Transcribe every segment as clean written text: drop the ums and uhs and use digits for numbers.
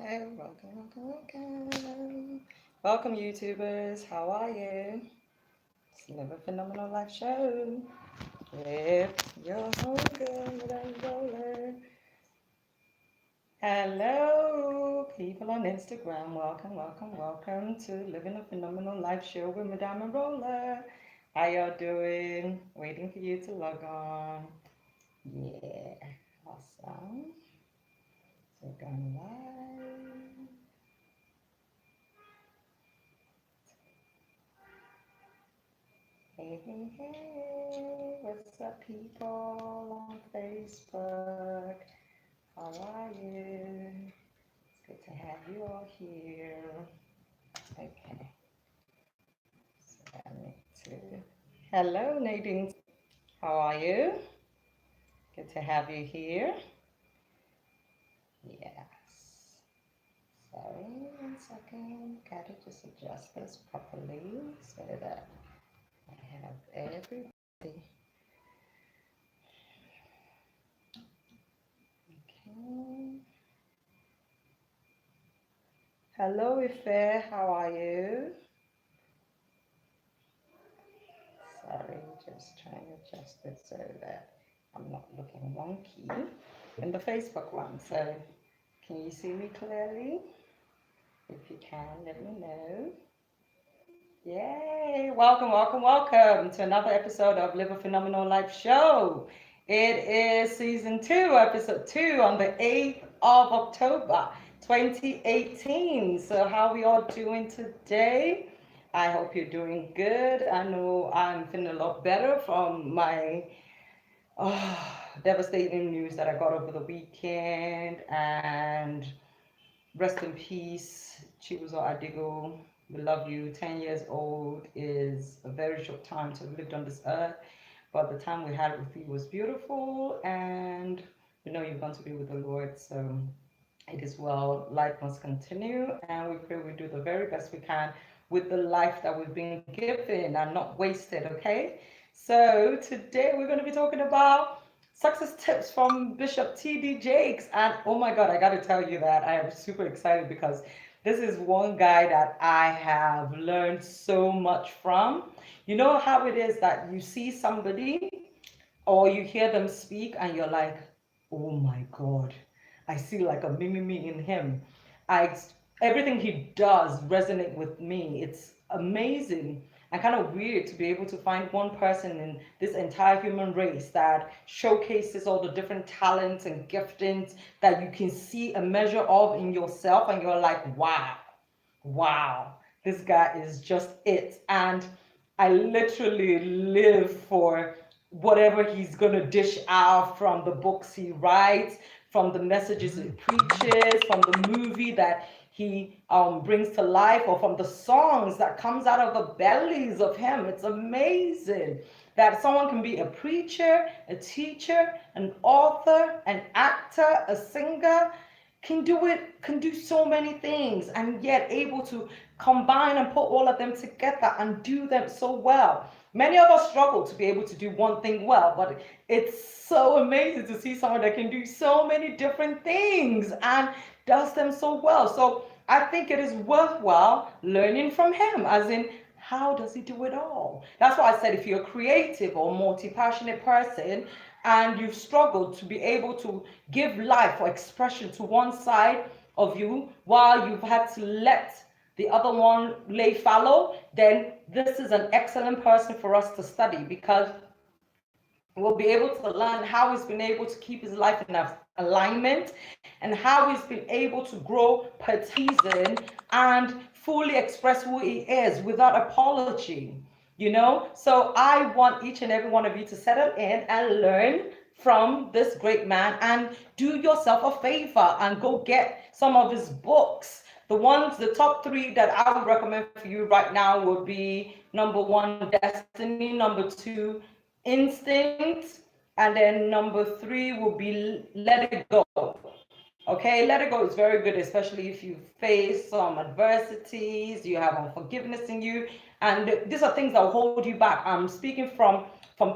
Welcome. Welcome, YouTubers. How are you? It's Live a Phenomenal Life Show with your homegirl, Madame Roller. Hello, people on Instagram. Welcome to Living a Phenomenal Life Show with Madame Roller. How y'all doing? Waiting for you to log on. Yeah, awesome. So going live. Hey, what's up, people on Facebook? How are you? It's good to have you all here. Okay, so I need to. Hello, Nadine. How are you? Good to have you here. Yes. Sorry, 1 second. Gotta just adjust this properly so that I have everybody. Okay. Hello, Ife. How are you? Sorry, just trying to adjust it so that I'm not looking wonky in the Facebook one. So, can you see me clearly? If you can, let me know. Yay! Welcome to another episode of Live a Phenomenal Life Show. It is season 2, episode 2, on the 8th of October 2018. So, how are we all doing today? I hope you're doing good. I know I'm feeling a lot better from my devastating news that I got over the weekend. And rest in peace, Chibuzo Adigo. We love you. 10 years old is a very short time to have lived on this earth, but the time we had with you was beautiful, and you know you're going to be with the Lord. So it is well. Life must continue, and we pray we do the very best we can with the life that we've been given and not wasted, okay? So today we're going to be talking about success tips from Bishop T.D. Jakes. And oh my God, I got to tell you that I am super excited because this is one guy that I have learned so much from. You know how it is that you see somebody or you hear them speak and you're like, oh my God, I see like a me in him. I Everything he does resonate with me. It's amazing and kind of weird to be able to find one person in this entire human race that showcases all the different talents and giftings that you can see a measure of in yourself, and you're like, wow, this guy is just it. And I literally live for whatever he's going to dish out, from the books he writes, from the messages he preaches, from the movie that he brings to life, or from the songs that comes out of the bellies of him. It's amazing that someone can be a preacher, a teacher, an author, an actor, a singer, can do so many things, and yet able to combine and put all of them together and do them so well. Many of us struggle to be able to do one thing well, but it's so amazing to see someone that can do so many different things and does them so well. So I think it is worthwhile learning from him, as in, how does he do it all? That's why I said, if you're a creative or multi-passionate person and you've struggled to be able to give life or expression to one side of you while you've had to let the other one lay fallow, then this is an excellent person for us to study, because we'll be able to learn how he's been able to keep his life in alignment, and how he's been able to grow per season and fully express who he is without apology. So I want each and every one of you to settle in and learn from this great man, and do yourself a favor and go get some of his books. The top 3 that I would recommend for you right now would be: number 1, Destiny; number 2, Instinct; and then number 3 will be Let It Go. Okay, Let It Go is very good, especially if you face some adversities, you have unforgiveness in you, and these are things that will hold you back. I'm speaking from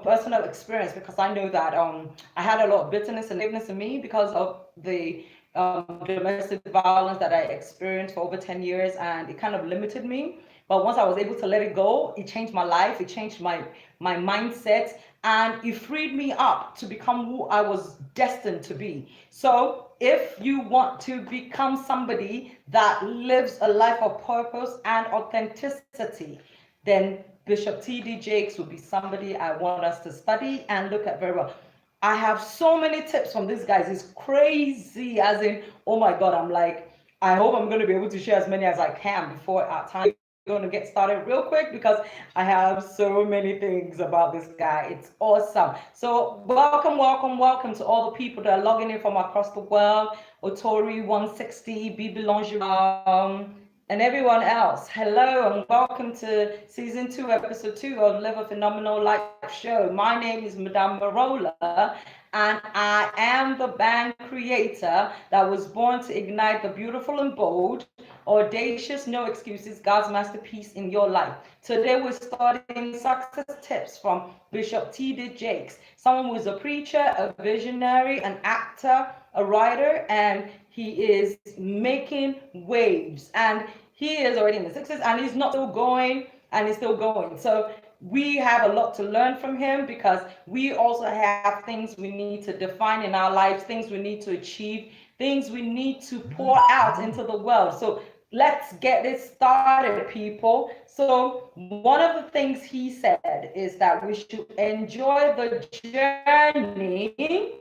personal experience, because I know that I had a lot of bitterness and forgiveness in me because of the domestic violence that I experienced for over 10 years, and it kind of limited me. But once I was able to let it go, it changed my life, it changed my mindset, and it freed me up to become who I was destined to be. So if you want to become somebody that lives a life of purpose and authenticity, then Bishop T.D. Jakes would be somebody I want us to study and look at very well. I have so many tips from these guys. It's crazy, as in, oh my God, I'm like, I hope I'm going to be able to share as many as I can before our time. We're going to get started real quick because I have so many things about this guy. It's awesome. So welcome, welcome, welcome to all the people that are logging in from across the world. Otori 160, Bibi Lingerie, and everyone else. Hello and welcome to season 2, episode 2 of Live a Phenomenal Life Show. My name is Madame Marola, and I am the band creator that was born to ignite the beautiful and bold, audacious, no excuses, God's masterpiece in your life. Today we're starting success tips from Bishop T.D. Jakes, someone who is a preacher, a visionary, an actor, a writer, and he is making waves. And he is already in the 60s, and he's not still going, and he's still going. So we have a lot to learn from him because we also have things we need to define in our lives, things we need to achieve, things we need to pour out into the world. So let's get it started, people. So one of the things he said is that we should enjoy the journey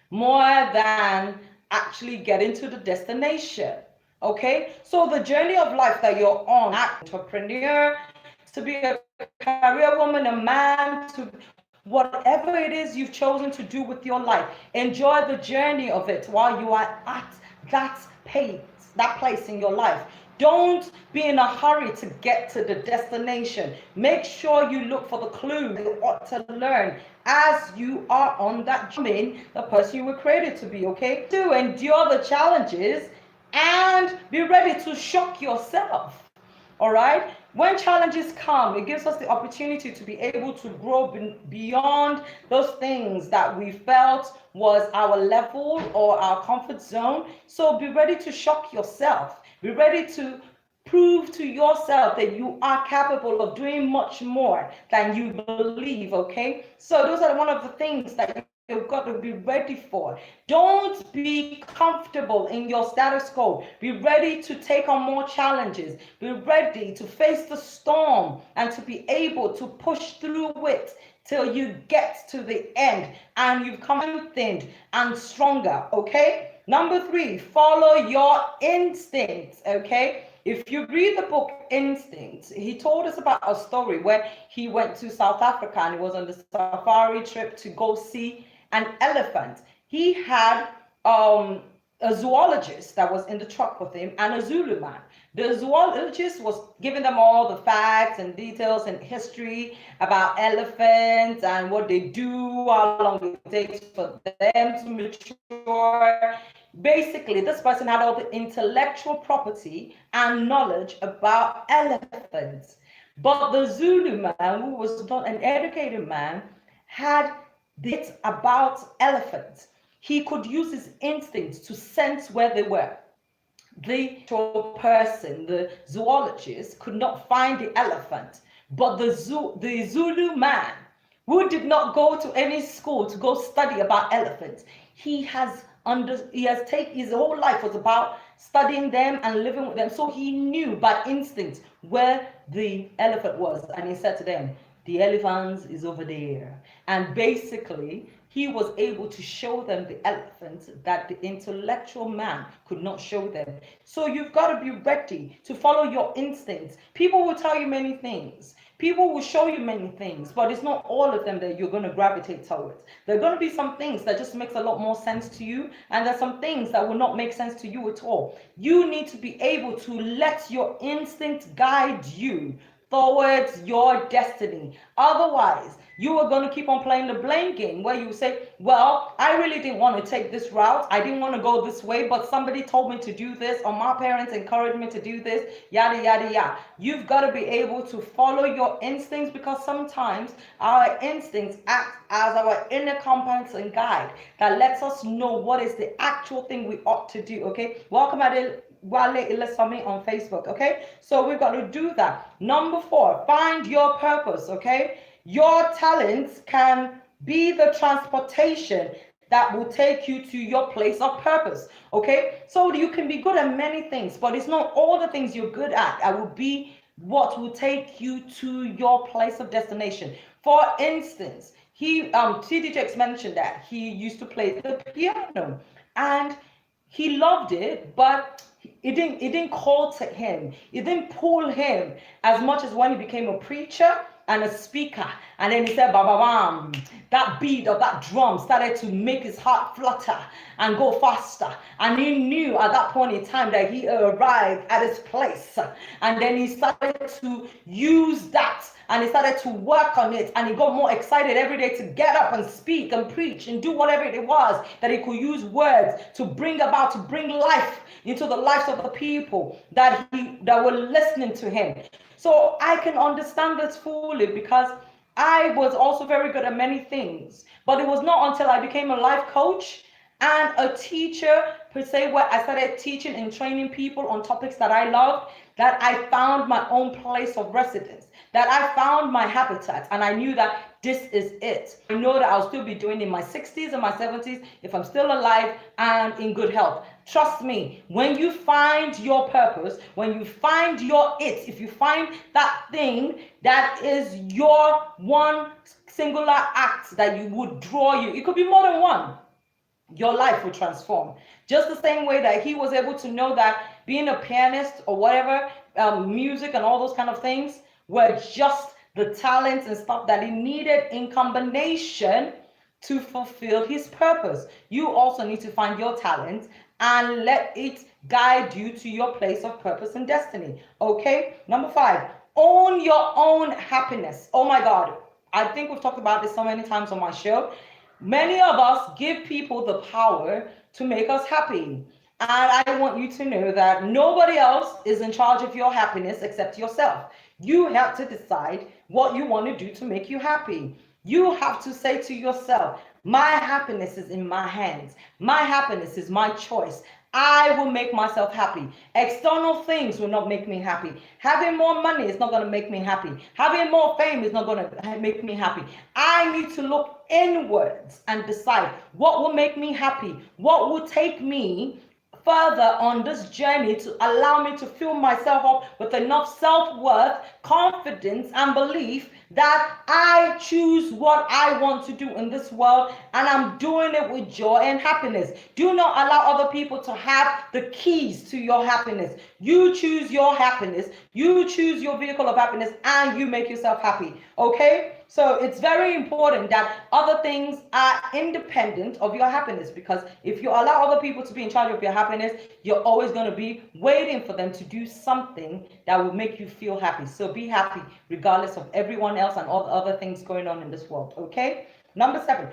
more than actually getting to the destination. Okay, so the journey of life that you're on, entrepreneur, to be a career woman, a man, to whatever it is you've chosen to do with your life, enjoy the journey of it while you are at that pace, that place in your life. Don't be in a hurry to get to the destination. Make sure you look for the clues you ought to learn as you are on that journey, the person you were created to be, okay? To endure the challenges and be ready to shock yourself. All right, when challenges come, it gives us the opportunity to be able to grow beyond those things that we felt was our level or our comfort zone. So be ready to shock yourself. Be ready to prove to yourself that you are capable of doing much more than you believe. Okay, so those are one of the things that you've got to be ready for. Don't be comfortable in your status quo. Be ready to take on more challenges. Be ready to face the storm and to be able to push through it till you get to the end and you've come strengthened and stronger. Okay. Number 3, follow your instincts. Okay. If you read the book Instincts, he told us about a story where he went to South Africa and he was on the safari trip to go see an elephant. He had a zoologist that was in the truck with him and a Zulu man. The zoologist was giving them all the facts and details and history about elephants and what they do, how long it takes for them to mature. Basically, this person had all the intellectual property and knowledge about elephants. But the Zulu man, who was not an educated man, had this about elephants. He could use his instincts to sense where they were. The person, the zoologist, could not find the elephant, but the Zulu man, who did not go to any school to go study about elephants, he has taken his whole life was about studying them and living with them. So he knew by instinct where the elephant was, and he said to them, the elephant is over there. And basically, he was able to show them the elephant that the intellectual man could not show them. So you've got to be ready to follow your instincts. People will tell you many things. People will show you many things, but it's not all of them that you're going to gravitate towards. There are going to be some things that just makes a lot more sense to you, and there's some things that will not make sense to you at all. You need to be able to let your instinct guide you towards your destiny. Otherwise, you are going to keep on playing the blame game where you say, well, I really didn't want to take this route. I didn't want to go this way, but somebody told me to do this, or my parents encouraged me to do this, yada, yada, yada. You've got to be able to follow your instincts, because sometimes our instincts act as our inner compass and guide that lets us know what is the actual thing we ought to do. Okay, welcome Adil Wale Ilesami on Facebook. Okay, so we've got to do that. Number 4, find your purpose. Okay, your talents can be the transportation that will take you to your place of purpose. Okay, so you can be good at many things, but it's not all the things you're good at that will be what will take you to your place of destination. For instance, TD Jakes mentioned that he used to play the piano and he loved it, but it didn't call to him. It didn't pull him as much as when he became a preacher and a speaker. And then he said, ba ba bam. That beat of that drum started to make his heart flutter and go faster. And he knew at that point in time that he arrived at his place. And then he started to use that and he started to work on it, and he got more excited every day to get up and speak and preach and do whatever it was that he could use words to bring about, to bring life into the lives of the people that were listening to him. So I can understand this fully, because I was also very good at many things, but it was not until I became a life coach and a teacher per se, where I started teaching and training people on topics that I loved, that I found my own place of residence, that I found my habitat, and I knew that this is it. I know that I'll still be doing in my 60s and my 70s if I'm still alive and in good health. Trust me, when you find your purpose, when you find your it, if you find that thing that is your one singular act that you would draw you, it could be more than one, your life will transform. Just the same way that he was able to know that being a pianist or whatever, music and all those kind of things were just the talents and stuff that he needed in combination to fulfill his purpose. You also need to find your talent and let it guide you to your place of purpose and destiny. Okay, number 5, own your own happiness. Oh my God, I think we've talked about this so many times on my show. Many of us give people the power to make us happy. And I want you to know that nobody else is in charge of your happiness except yourself. You have to decide what you want to do to make you happy. You have to say to yourself, my happiness is in my hands. My happiness is my choice. I will make myself happy. External things will not make me happy. Having more money is not going to make me happy. Having more fame is not going to make me happy. I need to look inwards and decide what will make me happy, what will take me further on this journey to allow me to fill myself up with enough self-worth, confidence, and belief that I choose what I want to do in this world, and I'm doing it with joy and happiness. Do not allow other people to have the keys to your happiness. You choose your happiness, you choose your vehicle of happiness, and you make yourself happy. Okay? So it's very important that other things are independent of your happiness, because if you allow other people to be in charge of your happiness, you're always going to be waiting for them to do something that will make you feel happy. So be happy regardless of everyone else and all the other things going on in this world. Okay? Number 7,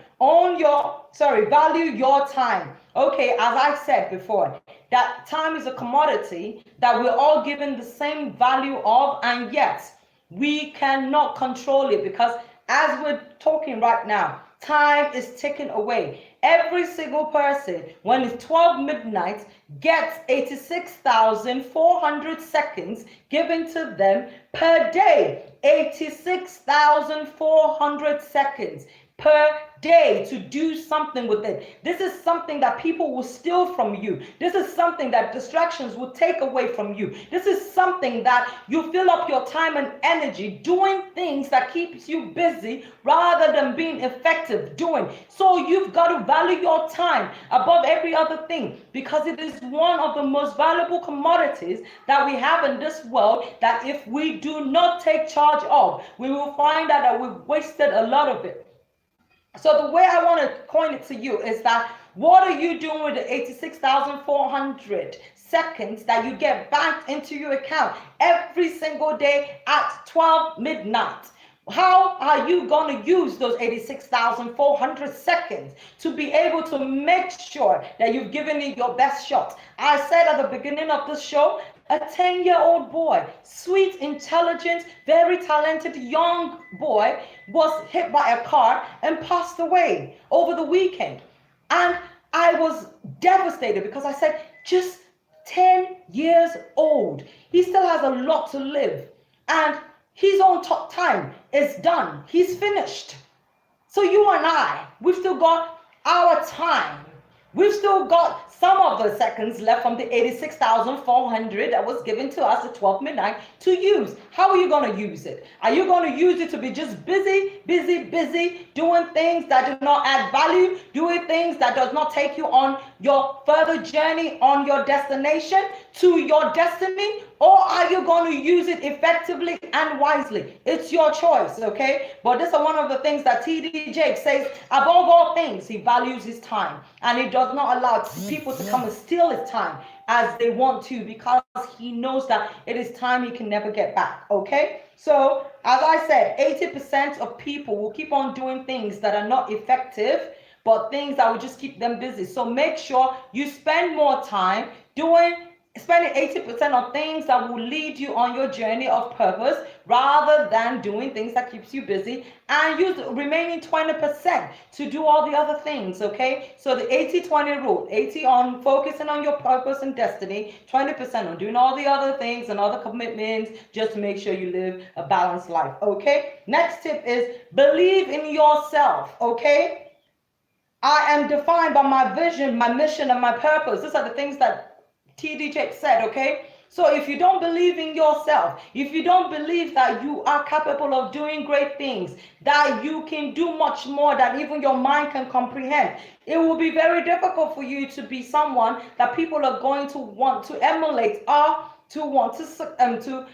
value your time. Okay, as I said before, that time is a commodity that we're all given the same value of, and yet we cannot control it, because as we're talking right now, time is taken away. Every single person, when it's 12 midnight, gets 86,400 seconds given to them per day. 86,400 seconds per day to do something with it. This is something that people will steal from you. This is something that distractions will take away from you. This is something that you fill up your time and energy doing things that keeps you busy rather than being effective doing. So you've got to value your time above every other thing, because it is one of the most valuable commodities that we have in this world, that if we do not take charge of, we will find out that we've wasted a lot of it. So the way I want to coin it to you is that, what are you doing with the 86,400 seconds that you get banked into your account every single day at 12 midnight. How are you going to use those 86,400 seconds to be able to make sure that you've given it your best shot? I said at the beginning of this show, a 10-year-old boy, sweet, intelligent, very talented young boy, was hit by a car and passed away over the weekend. And I was devastated because I said, just 10 years old. He still has a lot to live. And his own top time is done. He's finished. So you and I, we've still got our time. We've still got some of the seconds left from the 86,400 that was given to us at 12 midnight to use. How are you going to use it? Are you going to use it to be just busy, doing things that do not add value, doing things that does not take you on your further journey, on your destination, to your destiny? Or are you going to use it effectively and wisely? It's your choice, okay? But this is one of the things that T.D. Jakes says, above all things, he values his time. And he does not allow people to come and steal his time as they want to, because he knows that it is time he can never get back, okay? So, as I said, 80% of people will keep on doing things that are not effective, but things that will just keep them busy. So make sure you spend more time spending 80% on things that will lead you on your journey of purpose, rather than doing things that keeps you busy, and use the remaining 20% to do all the other things, okay? So the 80-20 rule, 80 on focusing on your purpose and destiny, 20% on doing all the other things and other commitments, just to make sure you live a balanced life, okay? Next tip is believe in yourself, okay? I am defined by my vision, my mission, and my purpose. These are the things that T.D. Jakes said, okay? So if you don't believe in yourself, if you don't believe that you are capable of doing great things, that you can do much more than even your mind can comprehend, it will be very difficult for you to be someone that people are going to want to emulate or to want to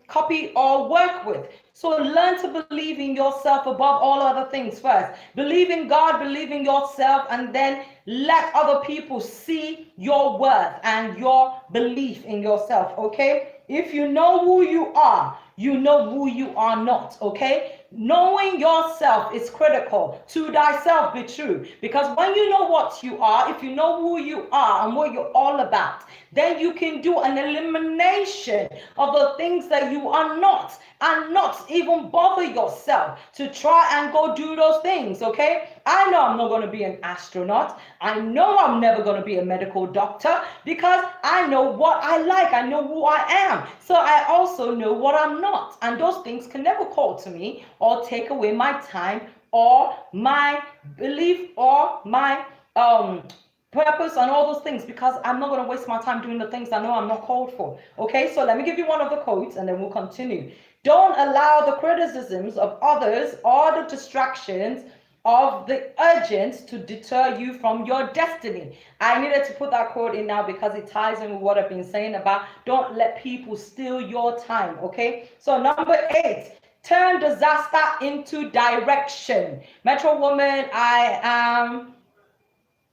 copy or work with. So learn to believe in yourself above all other things first. Believe in God, believe in yourself, and then let other people see your worth and your belief in yourself, okay? If you know who you are, you know who you are not, okay? Knowing yourself is critical. To thyself be true. Because when you know what you are, if you know who you are and what you're all about, then you can do an elimination of the things that you are not, and not even bother yourself to try and go do those things, okay? I know I'm not going to be an astronaut. I know I'm never going to be a medical doctor, because I know what I like. I know who I am. So I also know what I'm not. And those things can never call to me or take away my time or my belief or my purpose and all those things, because I'm not going to waste my time doing the things I know I'm not called for. Okay, so let me give you one of the quotes and then we'll continue. Don't allow the criticisms of others or the distractions of the urgent to deter you from your destiny. I needed to put that quote in now because it ties in with what I've been saying about don't let people steal your time, okay? So number 8, turn disaster into direction. Metro Woman, I am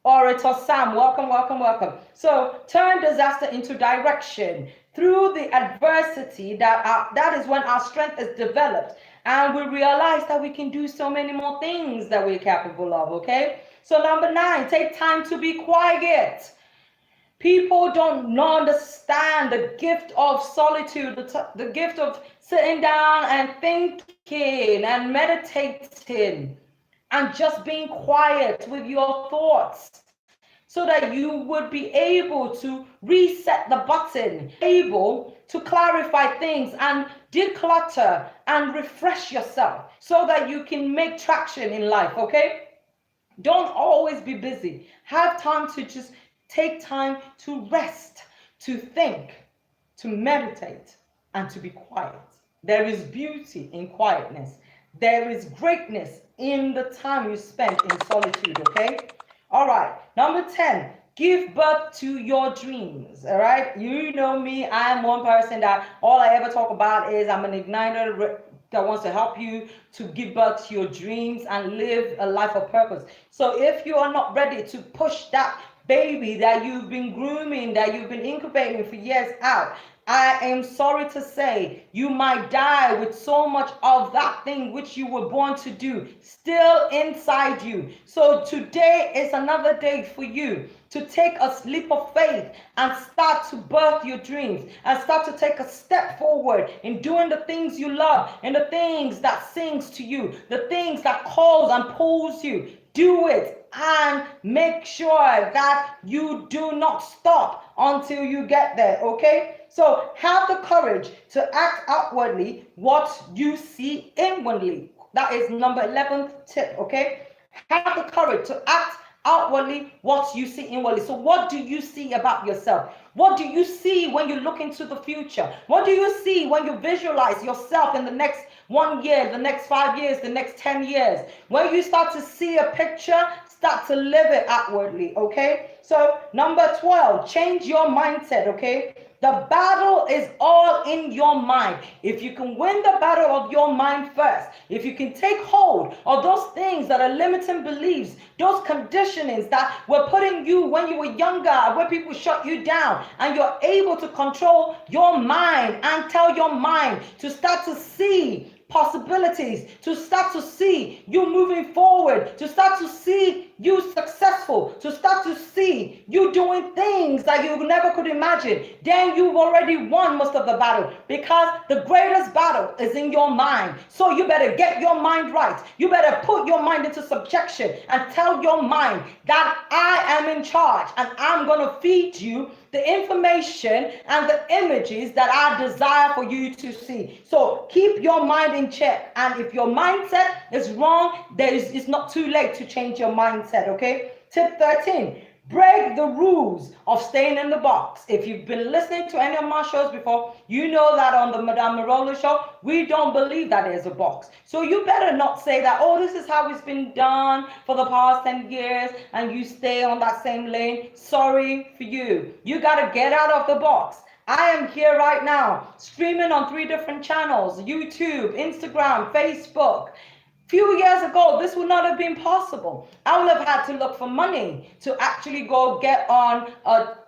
Orator Sam, welcome. So turn disaster into direction. Through the adversity, that is when our strength is developed, and we realize that we can do so many more things that we're capable of, okay? So number 9, take time to be quiet. People don't understand the gift of solitude, the gift of sitting down and thinking and meditating and just being quiet with your thoughts, so that you would be able to reset the button, able to clarify things and declutter and refresh yourself so that you can make traction in life, okay? Don't always be busy. Have time to just take time to rest, to think, to meditate, and to be quiet. There is beauty in quietness. There is greatness in the time you spend in solitude, okay? All right, number 10, give birth to your dreams, all right? You know me, I am one person that all I ever talk about is I'm an igniter that wants to help you to give birth to your dreams and live a life of purpose. So if you are not ready to push that baby that you've been grooming, that you've been incubating for years out, I am sorry to say you might die with so much of that thing which you were born to do still inside you. So today is another day for you to take a leap of faith and start to birth your dreams and start to take a step forward in doing the things you love and the things that sings to you, the things that calls and pulls you. Do it and make sure that you do not stop until you get there, okay? So have the courage to act outwardly what you see inwardly. That is number 11th tip, okay? Have the courage to act outwardly what you see inwardly. So what do you see about yourself? What do you see when you look into the future? What do you see when you visualize yourself in the next 1 year, the next 5 years, the next 10 years? When you start to see a picture, start to live it outwardly, okay? So number 12, change your mindset, okay? The battle is all in your mind. If you can win the battle of your mind first, if you can take hold of those things that are limiting beliefs, those conditionings that were putting you when you were younger, where people shut you down, and you're able to control your mind and tell your mind to start to see possibilities, to start to see you moving forward, to start to see you successful, to start to see you doing things that you never could imagine, then you've already won most of the battle, because the greatest battle is in your mind. So you better get your mind right. You better put your mind into subjection and tell your mind that I am in charge and I'm going to feed you the information and the images that I desire for you to see. So keep your mind in check. And if your mindset is wrong, it's not too late to change your mindset, okay? Tip 13, break the rules of staying in the box. If you've been listening to any of my shows before, you know that on the Madame Marola show, we don't believe that there's a box. So you better not say that, oh, this is how it's been done for the past 10 years, and you stay on that same lane. Sorry for you. You got to get out of the box. I am here right now, streaming on 3 different channels: YouTube, Instagram, Facebook. Few years ago, this would not have been possible. I would have had to look for money to actually go get on a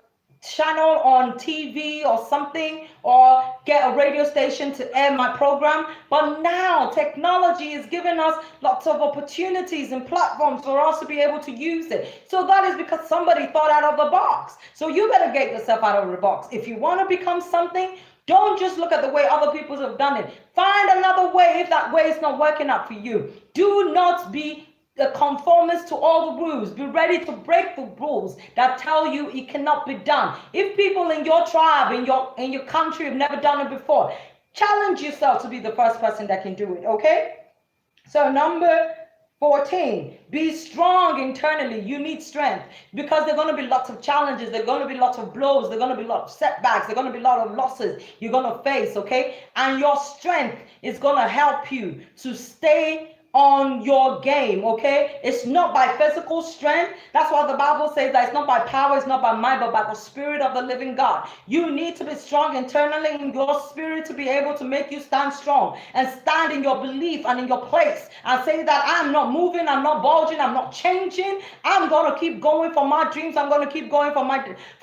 channel on TV or something, or get a radio station to air my program. But now technology is giving us lots of opportunities and platforms for us to be able to use it. So that is because somebody thought out of the box. So you better get yourself out of the box. If you want to become something, don't just look at the way other people have done it. Find another way if that way is not working out for you. Do not be the conformist to all the rules. Be ready to break the rules that tell you it cannot be done. If people in your tribe, in your country have never done it before, challenge yourself to be the first person that can do it, okay? So number 14, be strong internally. You need strength, because there are going to be lots of challenges. There are going to be lots of blows. There are going to be lots of setbacks. There are going to be a lot of losses you're going to face, okay? And your strength is going to help you to stay on your game, okay? It's not by physical strength. That's why the Bible says that it's not by power, it's not by might, but by the Spirit of the living God. You need to be strong internally in your spirit to be able to make you stand strong and stand in your belief and in your place and say that I'm not moving, I'm not bulging, I'm not changing. I'm going to keep going for my dreams. I'm going to keep going for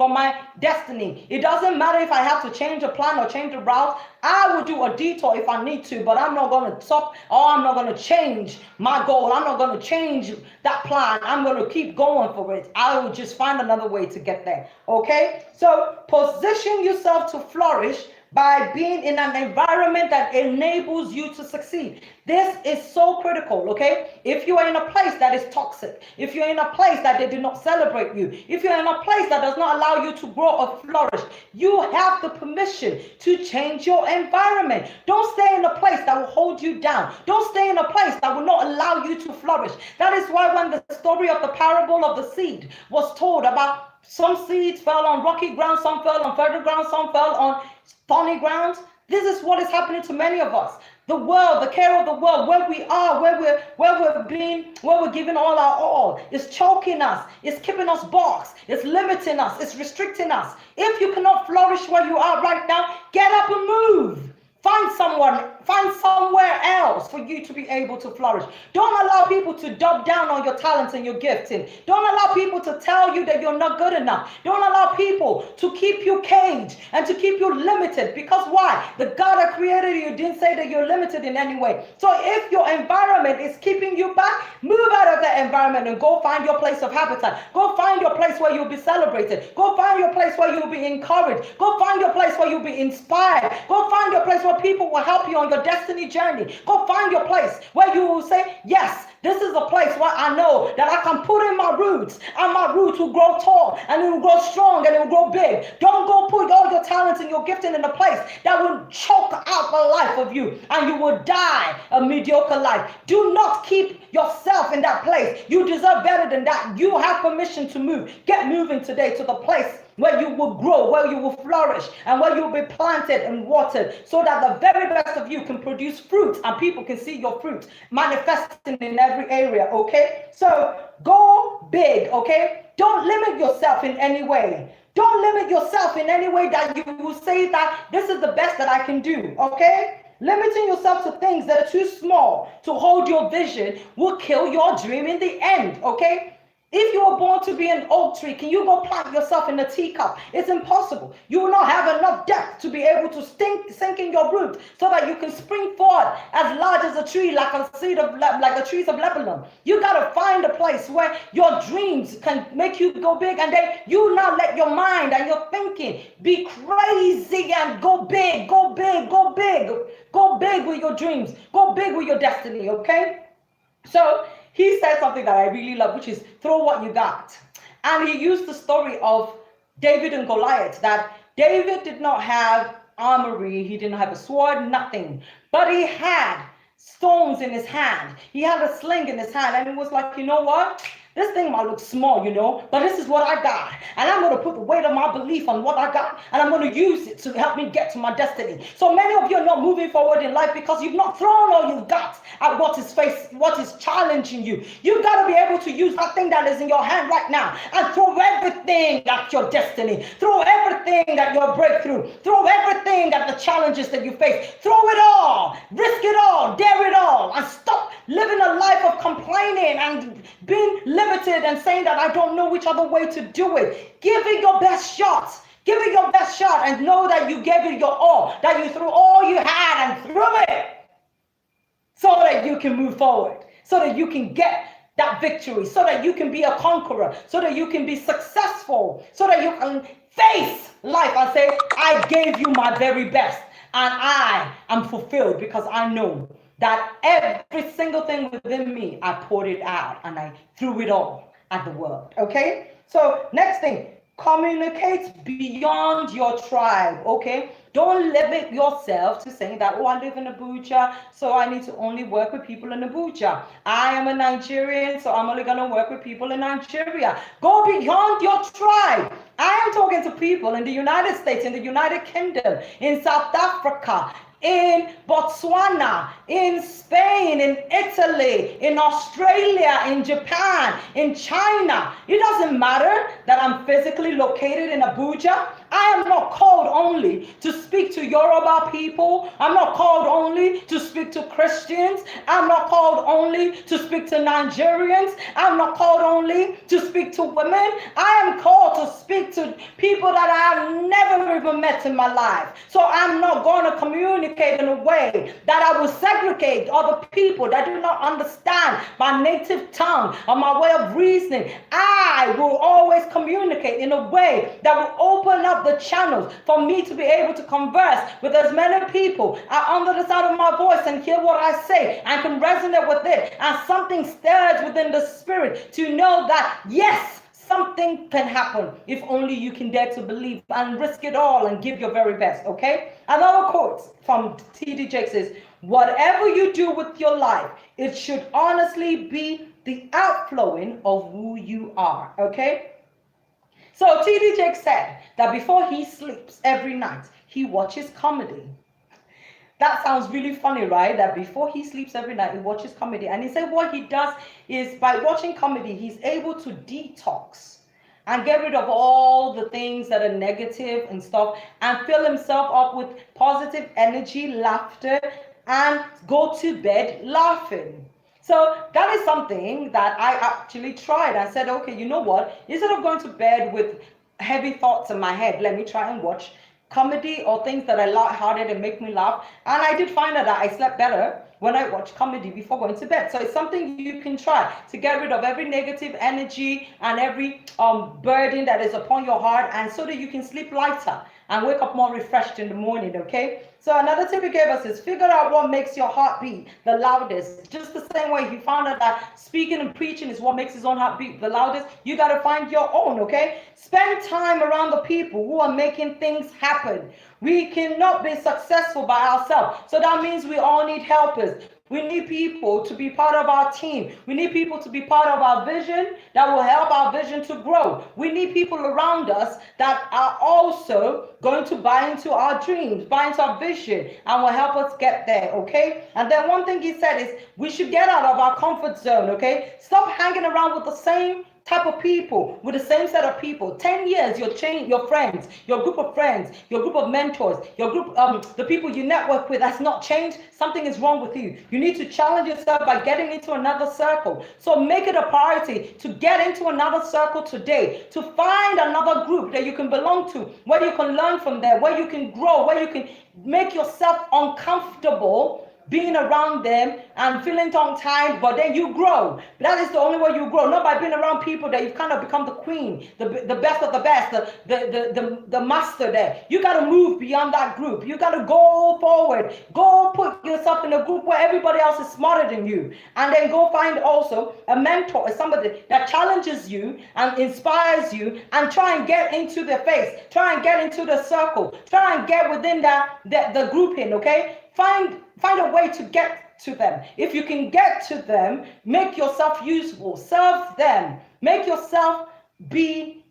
my destiny. It doesn't matter if I have to change a plan or change a route. I will do a detour if I need to, but I'm not going to stop, or I'm not going to change my goal. I'm not going to change that plan. I'm going to keep going for it. I will just find another way to get there. Okay? So position yourself to flourish by being in an environment that enables you to succeed. This is so critical, okay? If you are in a place that is toxic, if you're in a place that they do not celebrate you, if you're in a place that does not allow you to grow or flourish, you have the permission to change your environment. Don't stay in a place that will hold you down. Don't stay in a place that will not allow you to flourish. That is why when the story of the parable of the seed was told about, some seeds fell on rocky ground, some fell on fertile ground, some fell on thorny ground. This is what is happening to many of us. The world, the care of the world, where we are, where we're giving all our all, is choking us, it's keeping us boxed, it's limiting us, it's restricting us. If you cannot flourish where you are right now, get up and move. Find someone Find somewhere else for you to be able to flourish. Don't allow people to dub down on your talents and your gifting. Don't allow people to tell you that you're not good enough. Don't allow people to keep you caged and to keep you limited. Because why? The God that created you didn't say that you're limited in any way. So if your environment is keeping you back, move out of that environment and go find your place of habitat. Go find your place where you'll be celebrated. Go find your place where you'll be encouraged. Go find your place where you'll be inspired. Go find your place where people will help you on your destiny journey. Go find your place where you will say, yes, this is a place where I know that I can put in my roots, and my roots will grow tall, and it will grow strong, and it will grow big. Don't go put all your talents and your gifting in a place that will choke out the life of you, and you will die a mediocre life. Do not keep yourself in that place. You deserve better than that. You have permission to move. Get moving today to the place where you will grow, where you will flourish, and where you will be planted and watered, so that the very best of you can produce fruit and people can see your fruit manifesting in every area, okay? So go big, okay? Don't limit yourself in any way. Don't limit yourself in any way that you will say that this is the best that I can do, okay? Limiting yourself to things that are too small to hold your vision will kill your dream in the end, okay? If you were born to be an oak tree, can you go plant yourself in a teacup? It's impossible. You will not have enough depth to be able to sink in your root so that you can spring forward as large as a tree, like a trees of Lebanon. You gotta find a place where your dreams can make you go big, and then you not let your mind and your thinking be crazy and go big, go big, go big, go big with your dreams, go big with your destiny. Okay, so he said something that I really love, which is throw what you got. And he used the story of David and Goliath, that David did not have armory, he didn't have a sword, nothing. But he had stones in his hand. He had a sling in his hand, and it was like, you know what? This thing might look small, you know, but this is what I got. And I'm going to put the weight of my belief on what I got, and I'm going to use it to help me get to my destiny. So many of you are not moving forward in life because you've not thrown all you've got at what is challenging you. You've got to be able to use that thing that is in your hand right now and throw everything at your destiny. Throw everything at your breakthrough. Throw everything at the challenges that you face. Throw it all. Risk it all. Dare it all. And stop living a life of complaining and being limited and saying that I don't know which other way to do it. Give it your best shot. Give it your best shot and know that you gave it your all, that you threw all you had and threw it so that you can move forward, so that you can get that victory, so that you can be a conqueror, so that you can be successful, so that you can face life and say, I gave you my very best and I am fulfilled because I know that every single thing within me, I poured it out and I threw it all at the world, okay? So next thing, communicate beyond your tribe, okay? Don't limit yourself to saying that, oh, I live in Abuja, so I need to only work with people in Abuja. I am a Nigerian, so I'm only going to work with people in Nigeria. Go beyond your tribe. I am talking to people in the United States, in the United Kingdom, in South Africa, in Botswana, in Spain, in Italy, in Australia, in Japan, in China. It doesn't matter that I'm physically located in Abuja. I am not called only to speak to Yoruba people. I'm not called only to speak to Christians. I'm not called only to speak to Nigerians. I'm not called only to speak to women. I am called to speak to people that I have never even met in my life. So I'm not going to communicate in a way that I will segregate other people that do not understand my native tongue or my way of reasoning. I will always communicate in a way that will open up the channels for me to be able to converse with as many people under the sound of my voice and hear what I say and can resonate with it, and something stirs within the spirit to know that yes, something can happen if only you can dare to believe and risk it all and give your very best, okay? Another quote from T.D. Jakes is, whatever you do with your life, it should honestly be the outflowing of who you are, okay? So T.D. Jakes said that before he sleeps every night, he watches comedy. That sounds really funny, right? That before he sleeps every night, he watches comedy. And he said what he does is by watching comedy, he's able to detox and get rid of all the things that are negative and stuff and fill himself up with positive energy, laughter, and go to bed laughing. So that is something that I actually tried. I said, okay, you know what? Instead of going to bed with heavy thoughts in my head, let me try and watch comedy or things that are lighthearted and make me laugh. And I did find out that I slept better when I watch comedy before going to bed. So it's something you can try to get rid of every negative energy and every burden that is upon your heart, and so that you can sleep lighter and wake up more refreshed in the morning, okay? So another tip he gave us is figure out what makes your heart beat the loudest. Just the same way he found out that speaking and preaching is what makes his own heart beat the loudest, you got to find your own, okay? Spend time around the people who are making things happen. We cannot be successful by ourselves. So that means we all need helpers. We need people to be part of our team. We need people to be part of our vision that will help our vision to grow. We need people around us that are also going to buy into our dreams, buy into our vision, and will help us get there, okay? And then one thing he said is we should get out of our comfort zone, okay? Stop hanging around with the same type of people, with the same set of people. 10 years, your friends, your group of friends, your group of mentors, your group, the people you network with has not changed. Something is wrong with you. You need to challenge yourself by getting into another circle. So make it a priority to get into another circle today, to find another group that you can belong to, where you can learn from there, where you can grow, where you can make yourself uncomfortable being around them and feeling tongue-tied, but then you grow. That is the only way you grow, not by being around people that you've kind of become the queen, the best of the best, the master there. You got to move beyond that group. You got to go forward. Go put yourself in a group where everybody else is smarter than you. And then go find also a mentor, somebody that challenges you and inspires you, and try and get into their face. Try and get into the circle. Try and get within the grouping, okay? Find a way to get to them. If you can get to them, make yourself useful, serve them, make yourself be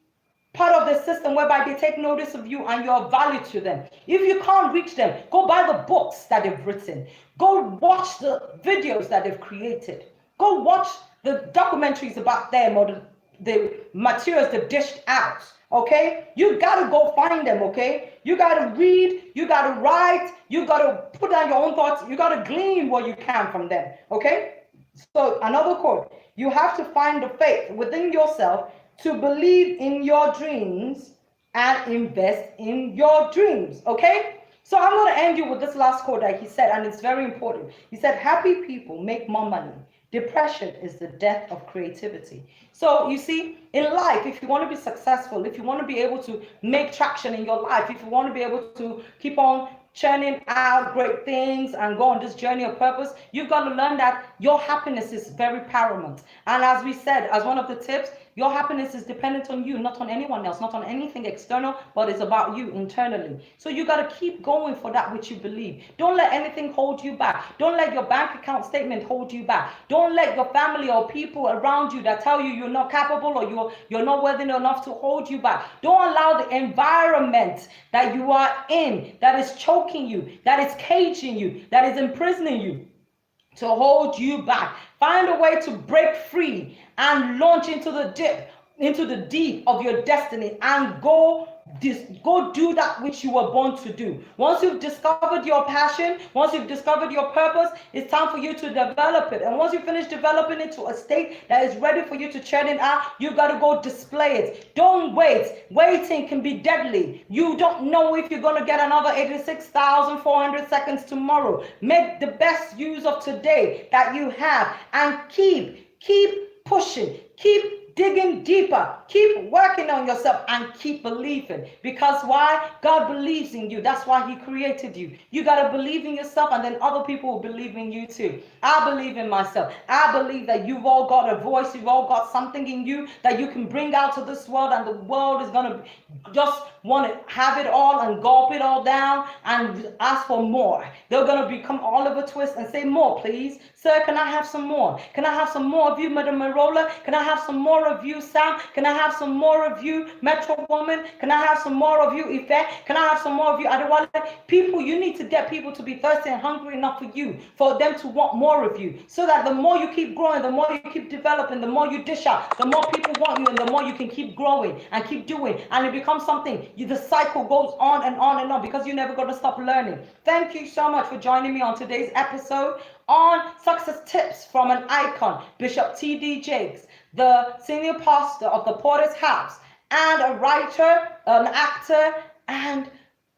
part of the system whereby they take notice of you and you're of value to them. If you can't reach them, go buy the books that they've written. Go watch the videos that they've created. Go watch the documentaries about them or the materials they've dished out. Okay, you gotta go find them. Okay, you gotta read, you gotta write, you gotta put down your own thoughts, you gotta glean what you can from them. Okay, so another quote: you have to find the faith within yourself to believe in your dreams and invest in your dreams. Okay, so I'm going to end you with this last quote that he said, and it's very important. He said, happy people make more money. Depression is the death of creativity. So you see, in life, if you want to be successful, if you want to be able to make traction in your life, if you want to be able to keep on churning out great things and go on this journey of purpose, you've got to learn that your happiness is very paramount. And as we said, as one of the tips, your happiness is dependent on you, not on anyone else, not on anything external, but it's about you internally. So you got to keep going for that which you believe. Don't let anything hold you back. Don't let your bank account statement hold you back. Don't let your family or people around you that tell you you're not capable or you're not worthy enough to hold you back. Don't allow the environment that you are in, that is choking you, that is caging you, that is imprisoning you, to hold you back. Find a way to break free and launch into the deep of your destiny, and go do that which you were born to do. Once you've discovered your passion, once you've discovered your purpose, it's time for you to develop it. And once you finish developing it to a state that is ready for you to churn it out, you got to go display it. Don't wait. Waiting can be deadly. You don't know if you're going to get another 86,400 seconds tomorrow. Make the best use of today that you have, and keep pushing, keep digging deeper, keep working on yourself, and keep believing. Because why? God believes in you. That's why he created you. You got to believe in yourself, and then other people will believe in you too. I believe in myself. I believe that you've all got a voice, you've all got something in you that you can bring out to this world, and the world is going to just want to have it all and gulp it all down and ask for more. They're going to become Oliver Twist and say, more please. Sir, can I have some more? Can I have some more of you, Madam Marola? Can I have some more more of you, Sam? Can I have some more of you, Metro Woman? Can I have some more of you, Ife? Can I have some more of you, Adewale? People, you need to get people to be thirsty and hungry enough for you, for them to want more of you, so that the more you keep growing, the more you keep developing, the more you dish out, the more people want you, and the more you can keep growing and keep doing, and it becomes something. The cycle goes on and on and on, because you're never going to stop learning. Thank you so much for joining me on today's episode on success tips from an icon, Bishop T.D. Jakes, the senior pastor of the Porter's House, and a writer, an actor, and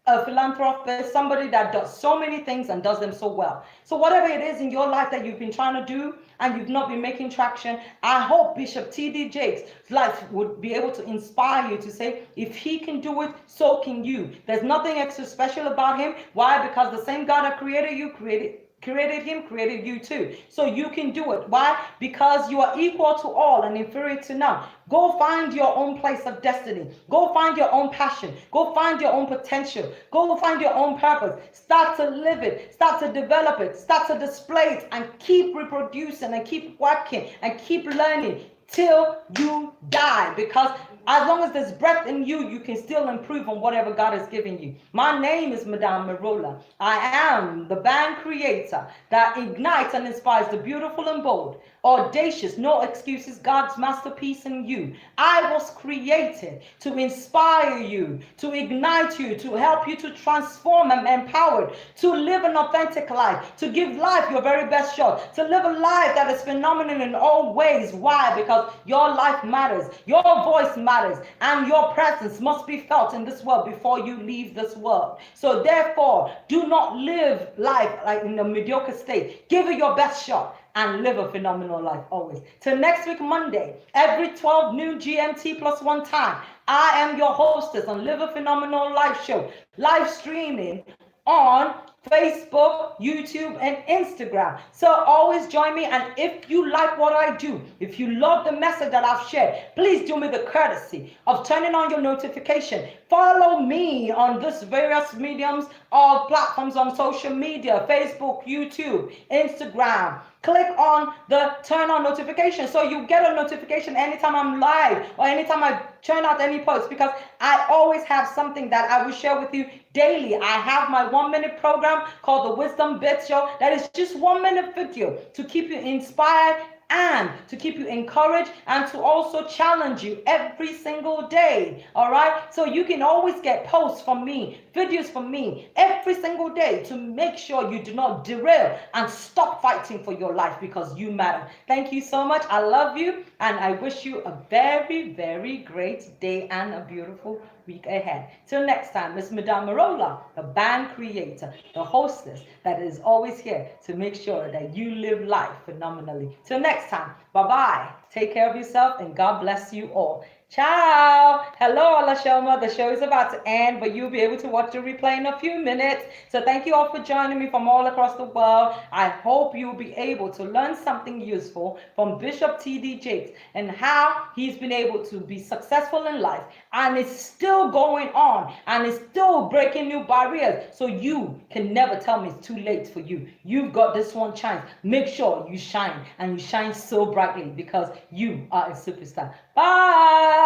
a philanthropist, somebody that does so many things and does them so well. So whatever it is in your life that you've been trying to do and you've not been making traction, I hope Bishop T.D. Jakes' life would be able to inspire you to say, if he can do it, so can you. There's nothing extra special about him. Why? Because the same God that created you created him, created you too. So you can do it. Why? Because you are equal to all and inferior to none. Go find your own place of destiny. Go find your own passion. Go find your own potential. Go find your own purpose. Start to live it. Start to develop it. Start to display it, and keep reproducing and keep working and keep learning till you die, because as long as there's breath in you, you can still improve on whatever God has given you. My name is Madame Marola. I am the band creator that ignites and inspires the beautiful and bold, audacious, no excuses, God's masterpiece in you. I was created to inspire you, to ignite you, to help you to transform and empowered, to live an authentic life, to give life your very best shot, to live a life that is phenomenal in all ways. Why? Because your life matters, your voice matters, and your presence must be felt in this world before you leave this world. So therefore, do not live life like in a mediocre state. Give it your best shot and live a phenomenal life always. Till next week, Monday, every 12 noon GMT plus 1 time, I am your hostess on Live a Phenomenal Life Show, live streaming on Facebook, YouTube, and Instagram. So always join me. And if you like what I do, if you love the message that I've shared, please do me the courtesy of turning on your notification. Follow me on this various mediums of platforms on social media, Facebook, YouTube, Instagram. Click on the turn on notification so you get a notification anytime I'm live or anytime I churn out any posts, because I always have something that I will share with you daily. I have my 1-minute program called the Wisdom Bits Show that is just 1-minute video to keep you inspired and to keep you encouraged and to also challenge you every single day. All right, so you can always get posts from me, videos from me every single day to make sure you do not derail and stop fighting for your life, because you matter. Thank you so much. I love you, and I wish you a very, very great day and a beautiful week ahead. Till next time, Miss Madame Marola, the band creator, the hostess that is always here to make sure that you live life phenomenally. Till next time, bye-bye. Take care of yourself, and God bless you all. Ciao. Hello, Alashoma. The show is about to end, but you'll be able to watch the replay in a few minutes. So thank you all for joining me from all across the world. I hope you'll be able to learn something useful from Bishop T.D. Jakes and how he's been able to be successful in life and is still going on and is still breaking new barriers. So you can never tell me it's too late for you. You've got this one chance. Make sure you shine, and you shine so brightly, because you are a superstar. Bye.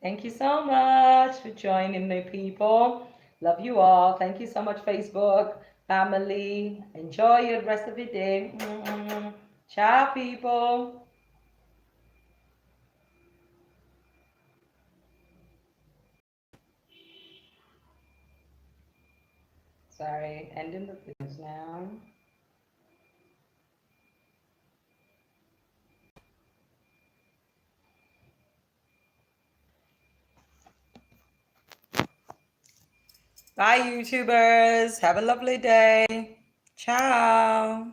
Thank you so much for joining me, people. Love you all. Thank you so much, Facebook family. Enjoy the rest of your day. Ciao, people. Sorry, ending the videos now. Bye, YouTubers. Have a lovely day. Ciao.